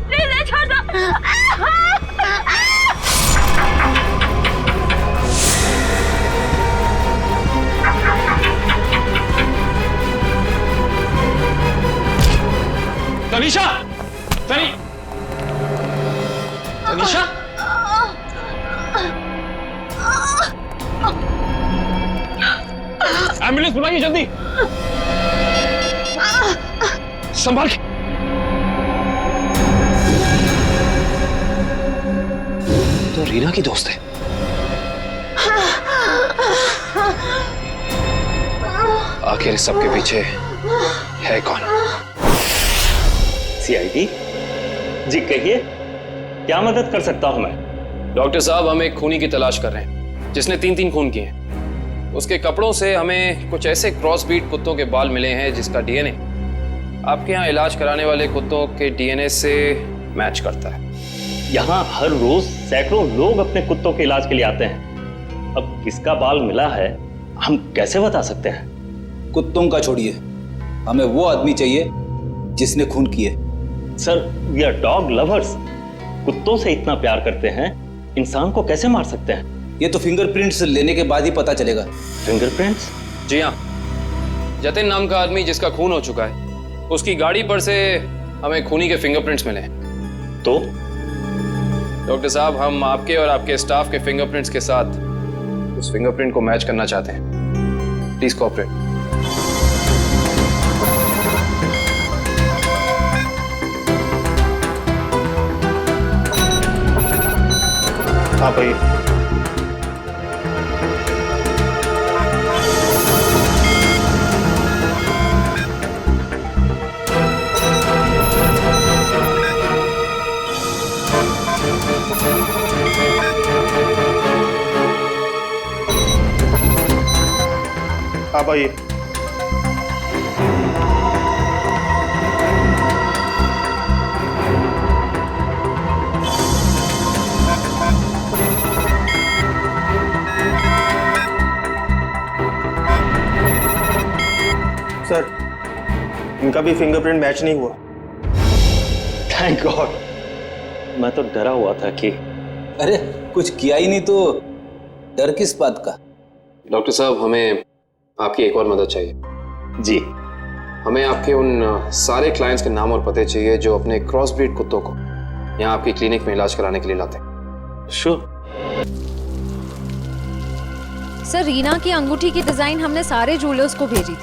Speaker 6: प्लीज छोड़ दो।
Speaker 16: तनीषा, तनीषा, एम्बुलेंस बुलाइए जल्दी। संभाल के।
Speaker 10: तो रीना की दोस्त है। आखिर इस सबके पीछे है कौन?
Speaker 16: सीआईडी जी, कहिए क्या मदद कर सकता हूं मैं?
Speaker 5: डॉक्टर साहब, हम एक खूनी की तलाश कर रहे हैं जिसने 3 खून किए हैं। उसके कपड़ों से हमें कुछ ऐसे क्रॉस ब्रीड कुत्तों के बाल मिले हैं जिसका डीएनए आपके यहाँ इलाज कराने वाले कुत्तों के डीएनए से मैच करता है।
Speaker 16: यहाँ हर रोज सैकड़ों लोग अपने कुत्तों के इलाज के लिए आते हैं। अब किसका बाल मिला है हम कैसे बता सकते हैं?
Speaker 9: कुत्तों का छोड़िए, हमें वो आदमी चाहिए जिसने खून किए।
Speaker 16: Sir, we are dog lovers. कुत्तों से इतना प्यार करते हैं, इंसान को कैसे मार सकते हैं?
Speaker 9: ये तो फिंगरप्रिंट्स लेने के बाद ही पता चलेगा।
Speaker 16: फिंगरप्रिंट्स?
Speaker 5: जी हाँ, जतिन नाम का आदमी जिसका खून हो चुका है, उसकी गाड़ी पर से हमें खूनी के फिंगरप्रिंट्स मिले।
Speaker 16: तो
Speaker 5: डॉक्टर साहब, हम आपके और आपके स्टाफ के फिंगरप्रिंट्स के साथ उस फिंगरप्रिंट को मैच करना चाहते हैं। Please cooperate.
Speaker 16: हाँ भाई। हाँ भाई। सर, इनका भी फिंगरप्रिंट मैच नहीं हुआ। Thank God. मैं तो डरा हुआ था कि
Speaker 9: अरे कुछ किया ही नहीं तो डर किस बात का?
Speaker 5: डॉक्टर साहब, हमें आपकी एक और मदद चाहिए।
Speaker 16: जी।
Speaker 5: हमें आपके उन सारे क्लाइंट्स के नाम और पते चाहिए जो अपने क्रॉस ब्रीड कुत्तों को यहाँ आपकी क्लिनिक में इलाज कराने के लिए लाते हैं।
Speaker 16: श्योर।
Speaker 11: सर, रीना की अंगूठी की डिजाइन हमने सारे ज्वेलर्स को भेजी थी,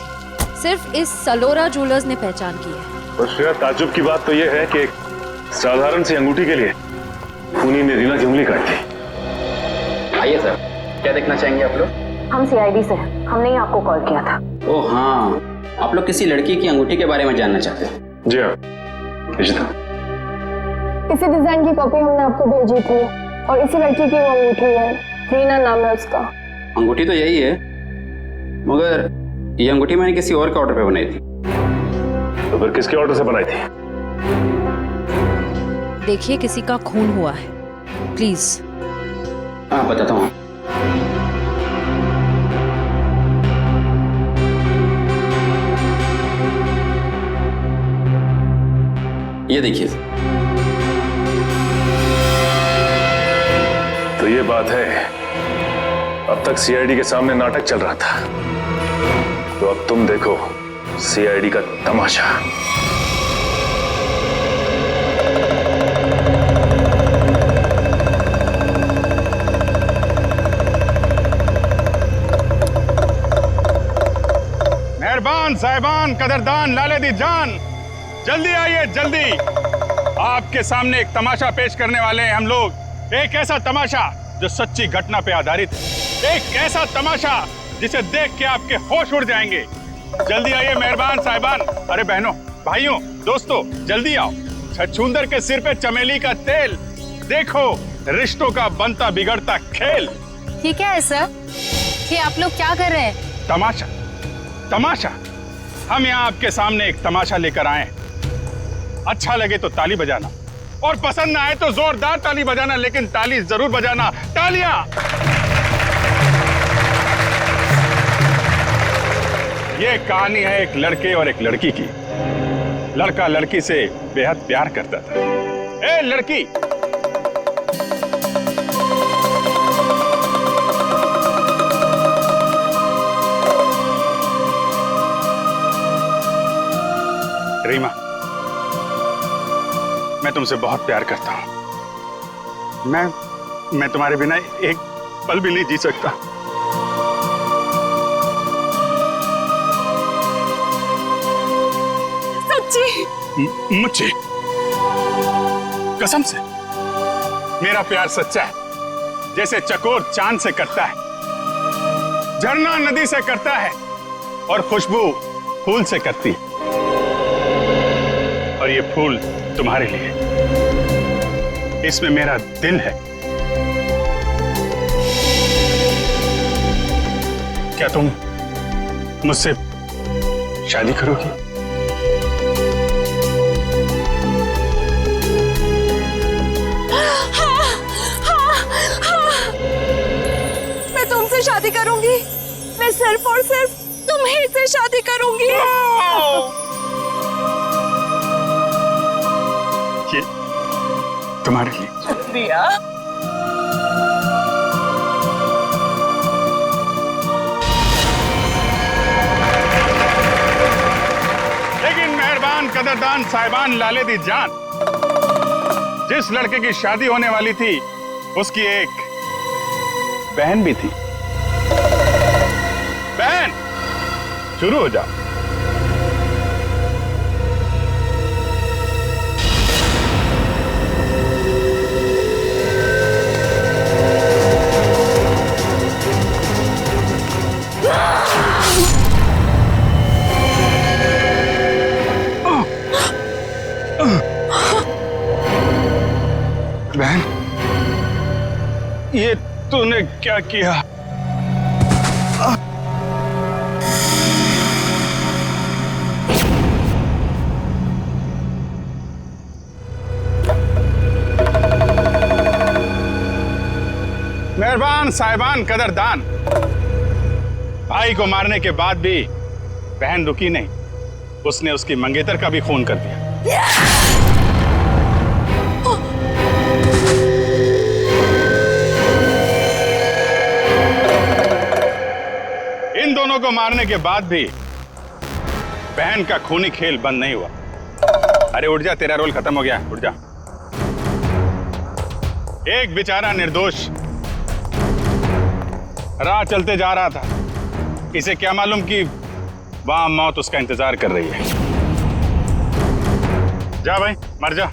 Speaker 11: सिर्फ इस सलोरा ज्वेलर्स ने पहचान की है।
Speaker 19: और श्रेया, ताज्जुब की बात तो यह है कि एक साधारण सी अंगूठी के लिए खूनी ने रीना की उंगली काट दी।
Speaker 20: आइए सर, क्या देखना चाहेंगे आप लोग?
Speaker 21: हम सीआईडी से हैं, हमने ही आपको कॉल किया था।
Speaker 20: ओह हाँ, आप लोग किसी लड़की की अंगूठी के बारे में जानना चाहते हैं?
Speaker 19: जी हाँ,
Speaker 21: इसी डिजाइन की कॉपी हमने आपको भेजी थी और इसी लड़की की वो अंगूठी है, रीना नाम है उसका।
Speaker 20: अंगूठी तो यही है, मगर ये अंगूठी मैंने किसी और के ऑर्डर पे बनाई थी।
Speaker 19: तो फिर किसके ऑर्डर से बनाई थी?
Speaker 11: देखिए, किसी का खून हुआ है, प्लीज।
Speaker 20: हाँ, बताता हूँ। ये देखिए।
Speaker 19: तो ये बात है, अब तक सीआईडी के सामने नाटक चल रहा था, तो अब तुम देखो सीआईडी का तमाशा।
Speaker 22: मेहरबान साहिबान, कदरदान, लाले दी जान, जल्दी आइए जल्दी। आपके सामने एक तमाशा पेश करने वाले हैं हम लोग। एक ऐसा तमाशा जो सच्ची घटना पे आधारित है, एक ऐसा तमाशा जिसे देख के आपके होश उड़ जाएंगे। जल्दी आइए मेहरबान साहिबान। अरे बहनों, भाइयों, दोस्तों, जल्दी आओ। छछूंदर के सिर पे चमेली का तेल, देखो रिश्तों का बनता बिगड़ता खेल।
Speaker 13: ये क्या है सर? ये आप लोग क्या कर रहे हैं?
Speaker 22: तमाशा, तमाशा। हम यहाँ आपके सामने एक तमाशा लेकर आए हैं। अच्छा लगे तो ताली बजाना और पसंद ना आए तो जोरदार ताली बजाना, लेकिन ताली जरूर बजाना। तालियां। ये कहानी है एक लड़के और एक लड़की की। लड़का लड़की से बेहद प्यार करता था। ए लड़की, रीमा, मैं तुमसे बहुत प्यार करता हूं। मैं तुम्हारे बिना एक पल भी नहीं जी सकता।
Speaker 13: सच्ची?
Speaker 22: मुझे कसम से मेरा प्यार सच्चा है, जैसे चकोर चांद से करता है, झरना नदी से करता है और खुशबू फूल से करती है। और ये फूल तुम्हारे लिए, इसमें मेरा दिल है। क्या तुम मुझसे शादी करोगी?
Speaker 13: मैं तुमसे शादी करूंगी। मैं सिर्फ और सिर्फ तुम्हीं से शादी करूंगी।
Speaker 22: ये तुम्हारे लिए।
Speaker 13: शुक्रिया।
Speaker 22: लेकिन मेहरबान कदरदान साहिबान लाले दी जान, जिस लड़के की शादी होने वाली थी उसकी एक बहन भी थी। बहन, शुरू हो जा। बहन, ये तूने क्या किया? मेहरबान साहिबान कदरदान, भाई को मारने के बाद भी बहन रुकी नहीं, उसने उसकी मंगेतर का भी खून कर दिया। इन दोनों को मारने के बाद भी बहन का खूनी खेल बंद नहीं हुआ। अरे उठ जा, तेरा रोल खत्म हो गया, उठ जा। एक बेचारा निर्दोष राह चलते जा रहा था, इसे क्या मालूम कि वहां मौत उसका इंतजार कर रही है। जा भाई, मर जा।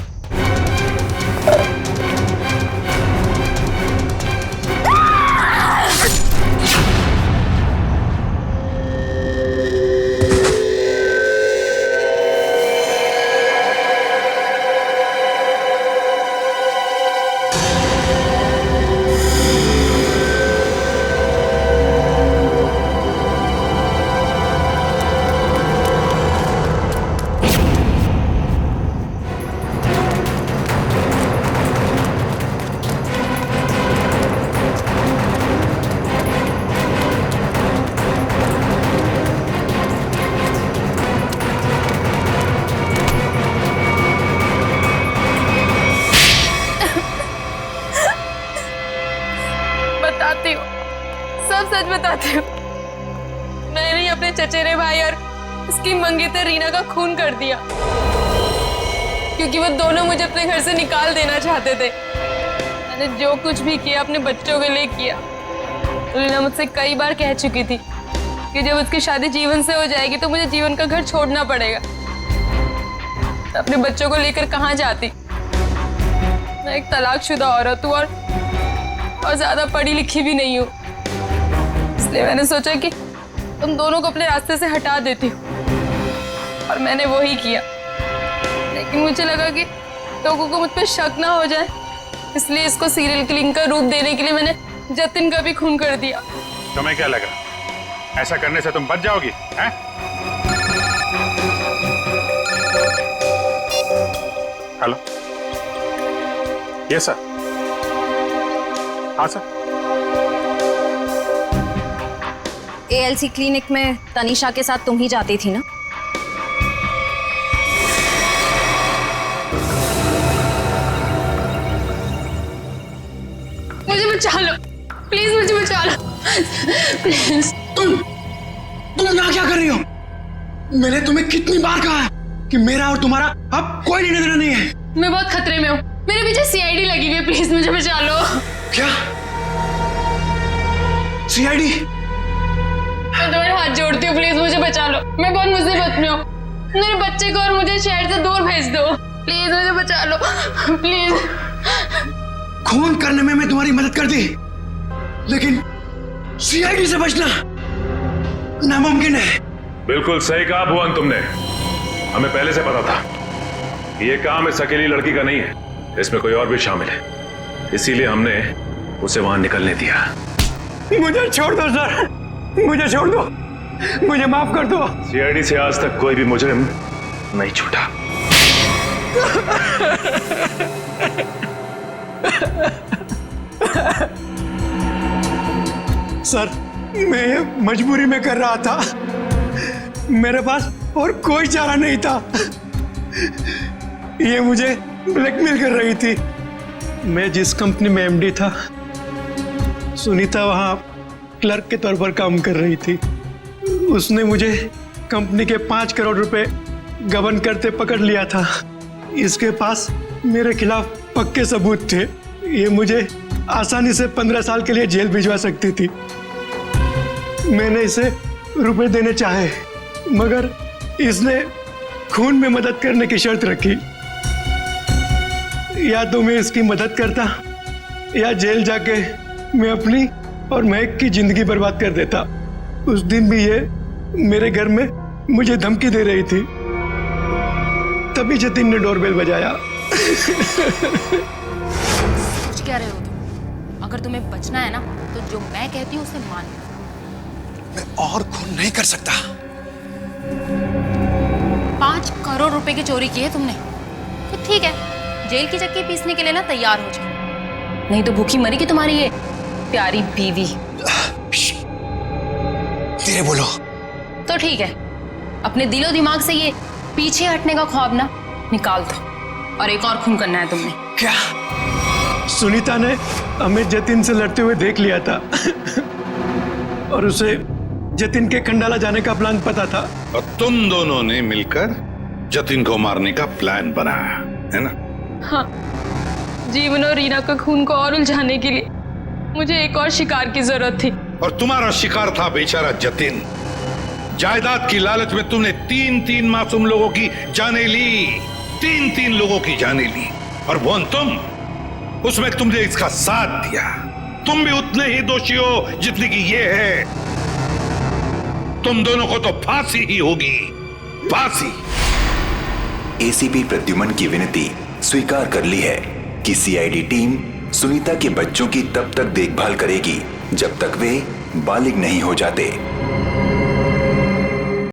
Speaker 13: बताती हूँ, सब सच बताती हूँ। मैंने ही अपने चचेरे भाई और उसकी मंगेतर रीना का खून कर दिया, क्योंकि वो दोनों मुझे अपने घर से निकाल देना चाहते थे। मैंने जो कुछ भी किया अपने बच्चों के लिए किया। रीना मुझसे कई बार कह चुकी थी कि जब उसकी शादी जीवन से हो जाएगी तो मुझे जीवन का घर छोड़ना पड़ेगा। अपने बच्चों को लेकर कहाँ जाती? मैं एक तलाकशुदा औरत हूँ और ज्यादा पढ़ी लिखी भी नहीं हूँ, इसलिए मैंने सोचा कि तुम दोनों को अपने रास्ते से हटा देती हूँ, और मैंने वो ही किया। लेकिन मुझे लगा कि लोगों को मुझ पर शक ना हो जाए, इसलिए इसको सीरियल किलिंग का रूप देने के लिए मैंने जतिन का भी खून कर दिया।
Speaker 22: तुम्हें क्या लगा ऐसा करने से तुम बच जाओगी, हैं? Hello, yes sir. हाँ सर।
Speaker 11: एएलसी क्लिनिक में तनीषा के साथ तुम ही जाती थी ना?
Speaker 13: मुझे बचा लो प्लीज, मुझे बचा लो प्लीज।
Speaker 17: तुम यहाँ क्या कर रही हो? मैंने तुम्हें कितनी बार कहा है कि मेरा और तुम्हारा अब कोई लेना देना नहीं है।
Speaker 13: मैं बहुत खतरे में हूँ, मेरे पीछे सीआईडी लगी हुई है, प्लीज मुझे बचा लो।
Speaker 17: क्या सीआईडी?
Speaker 13: मैं तुम्हारे हाथ जोड़ती हूँ, प्लीज मुझे बचा लो। मैं बहुत मुसीबत में हूँ, मेरे बच्चे को और मुझे शहर से दूर भेज दो, प्लीज मुझे बचा लो प्लीज।
Speaker 17: खून करने में मैं तुम्हारी मदद कर दी, लेकिन सीआईडी से बचना नामुमकिन है।
Speaker 19: बिल्कुल सही कहा भुवन तुमने। हमें पहले से पता था ये काम इस अकेली लड़की का नहीं है, इसमें कोई और भी शामिल है, इसीलिए हमने उसे वहां निकलने दिया।
Speaker 17: मुझे छोड़ दो सर, मुझे छोड़ दो, मुझे माफ कर दो।
Speaker 19: सीआईडी से आज तक कोई भी मुजरिम नहीं छूटा।
Speaker 17: सर, मैं ये मजबूरी में कर रहा था, मेरे पास और कोई चारा नहीं था। ये मुझे ब्लैकमेल कर रही थी। मैं जिस कंपनी में एमडी था, सुनीता वहां क्लर्क के तौर पर काम कर रही थी। उसने मुझे कंपनी के 5 करोड़ रुपए गबन करते पकड़ लिया था। इसके पास मेरे खिलाफ पक्के सबूत थे। ये मुझे आसानी से 15 साल के लिए जेल भिजवा सकती थी। मैंने इसे रुपए देने चाहे, मगर इसने खून में मदद करने की शर्त रखी। या तो मैं इसकी मदद करता या जेल जाके मैं अपनी और महक की जिंदगी बर्बाद कर देता। उस दिन भी ये मेरे घर में मुझे धमकी दे रही थी। तभी जतिन ने डोरबेल बजाया।
Speaker 1: सोच क्या रहे हो तुम? अगर तुम्हें बचना है ना तो जो मैं कहती हूँ उसे मान लो।
Speaker 17: मैं और खून नहीं कर सकता।
Speaker 1: 5 करोड़ रुपए की चोरी की है तुमने, तो ठीक है, जेल की चक्की पीसने के लिए ना तैयार हो जाओ, नहीं तो भूखी मरेगी तुम्हारी ये प्यारी बीवी।
Speaker 17: धीरे बोलो।
Speaker 1: तो ठीक है, अपने दिलो दिमाग से ये पीछे हटने का ख्वाब ना निकाल दो, और एक और खून करना है तुमने।
Speaker 17: क्या? सुनीता ने हमें जतिन से लड़ते हुए देख लिया था और उसे जतिन के खंडाला जाने का प्लान पता था।
Speaker 8: और तुम दोनों ने मिलकर जतिन को मारने का प्लान बनाया है ना?
Speaker 13: हाँ, जीवन और रीना का खून को और उलझाने के लिए मुझे एक और शिकार की जरूरत थी।
Speaker 8: और तुम्हारा शिकार था बेचारा जतिन। जायदाद की लालच में तुमने 3-3 मासूम लोगों की जानें ली, 3-3 लोगों की जानें ली। और वो तुम, उसमें तुमने इसका साथ दिया। तुम भी उतने ही दोषी हो जितनी की ये है। तुम दोनों को तो फांसी ही होगी, फांसी।
Speaker 4: एसीपी प्रद्युमन की विनती स्वीकार कर ली है कि सीआईडी टीम सुनीता के बच्चों की तब तक देखभाल करेगी जब तक वे बालिग नहीं हो जाते।